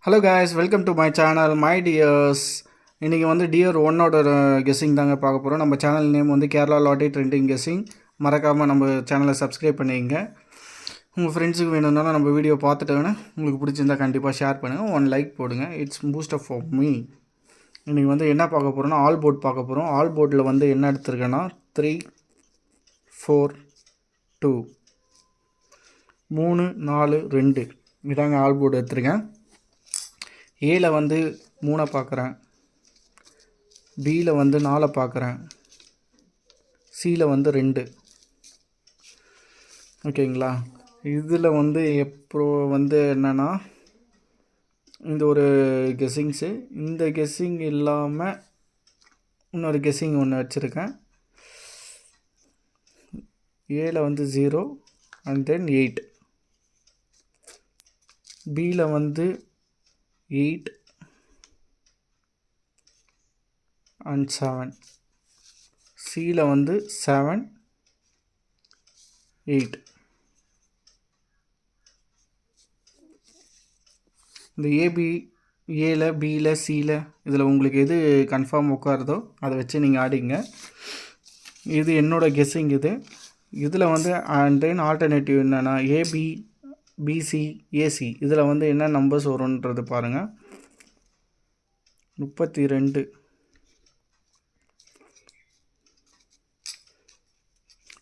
Hello guys, welcome to my channel my tears. இன்றைக்கி வந்து dear ஒன்னோட கெஸ்ஸிங் தாங்க பார்க்க போகிறோம். நம்ம சேனல் நேம் வந்து கேரளா லாட்டரி ட்ரெண்டிங் கெஸ்ஸிங். மறக்காமல் நம்ம சேனலை சப்ஸ்கிரைப் பண்ணிங்க. உங்கள் ஃப்ரெண்ட்ஸுக்கு வேணும்னாலும் நம்ம வீடியோ பார்த்துட்டோன்னா உங்களுக்கு பிடிச்சிருந்தா கண்டிப்பாக ஷேர் பண்ணுங்கள், 1 லைக் போடுங்க. It's boost up for me. இன்றைக்கி வந்து என்ன பார்க்க போகிறோன்னா ஆல் போர்ட் பார்க்க போகிறோம். ஆல் போர்டில் வந்து என்ன எடுத்துருக்கேன்னா 3 4 2 3 4 2 இதாங்க ஆல் போர்டு எடுத்துருக்கேன். ஏல வந்து 3 பார்க்குறேன், பியில் வந்து 4 பார்க்குறேன், சியில் வந்து 2. ஓகேங்களா? இதில் வந்து எப்போ வந்து என்னென்னா இந்த ஒரு கெஸ்ஸிங்ஸு, இந்த கெஸ்ஸிங் இல்லாமல் இன்னொரு கெஸ்ஸிங் ஒன்று வச்சுருக்கேன். ஏல வந்து 0 அண்ட் தென் 8, பியில் வந்து 8 அண்ட் 7, சியில் வந்து 7 8. இந்த ஏல பியில் சியில் இதில் உங்களுக்கு எது கன்ஃபார்ம் உட்காருதோ அதை வச்சு நீங்கள் ஆடிங்க. இது என்னோடய கெஸ்ஸிங். இதில் வந்து அண்ட் தென் ஆல்டர்னேட்டிவ் என்னென்னா ஏபி பிசி ஏசி இதில் வந்து என்ன நம்பர்ஸ் வரும்ன்றது பாருங்கள். 32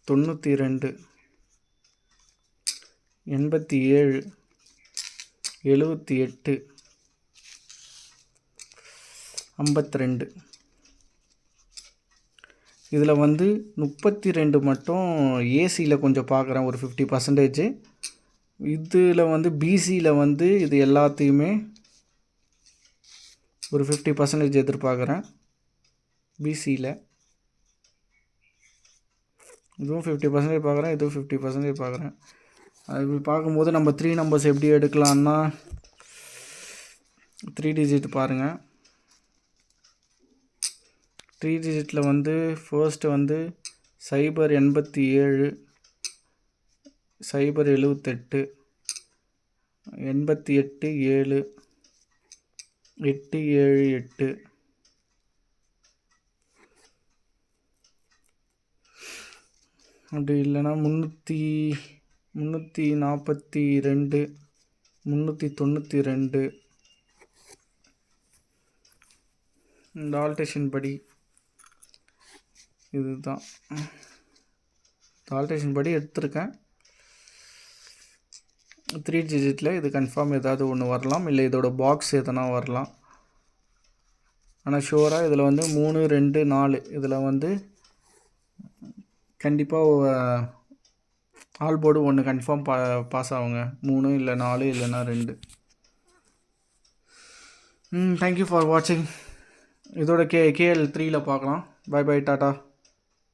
92 87 78 52. இதில் வந்து 32 மட்டும் ஏசியில் கொஞ்சம் பார்க்குறேன், ஒரு 50%. இதில் வந்து பிசியில் வந்து இது எல்லாத்தையுமே ஒரு 50% எதிர்பார்க்குறேன். பிசியில் இதுவும் 50% பார்க்குறேன், இதுவும் 50% பார்க்குறேன். அது பார்க்கும்போது நம்ம 3 நம்பர்ஸ் எப்படி எடுக்கலான்னா 3 டிஜிட் பாருங்கள். 3 டிஜிட்டில் வந்து ஃபர்ஸ்ட்டு வந்து 087 078 88 7 878 அப்படி இல்லைன்னா 342 392. இந்த ஆல்டேஷன் படி இதுதான் ஆல்டேஷன் படி எடுத்திருக்கேன். 3 டிஜிட்டில் இது கன்ஃபார்ம் ஏதாவது ஒன்று வரலாம், இல்லை இதோட பாக்ஸ் எதனா வரலாம். ஆனால் ஷுவராக இதில் வந்து 3 2 4 இதில் வந்து கண்டிப்பாக ஆல் போர்டு ஒன்று கன்ஃபார்ம் பாஸ் ஆகுங்க. 3 இல்லை 4 இல்லைன்னா 2. தேங்க்யூ ஃபார் வாட்சிங். இதோட கேஎல் 3ல் பார்க்கலாம். Bye bye, tata.